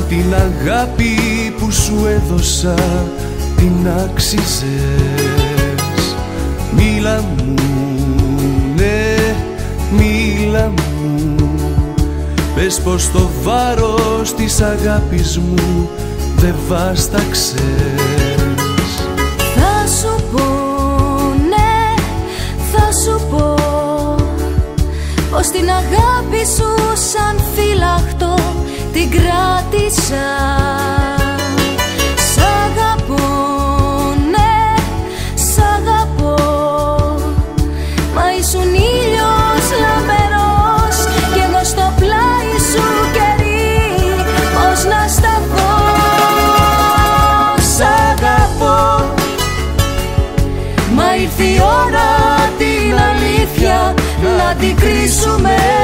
την αγάπη που σου έδωσα την άξιζες. Μίλα μου, ναι, μίλα μου, πες πως το βάρος της αγάπης μου δεν βάσταξες. Θα σου πω, ναι, θα σου πω πως την αγάπη σου σαν φύλαχτο την κράτησα. Σ' αγαπώ, ναι, σ' αγαπώ, μα ήσουν ήλιος λαμπερός κι εγώ στο πλάι σου καιρή, πώς να σταθώ. Σ' αγαπώ, μα ήρθε η ώρα την αλήθεια να την κρίσουμε.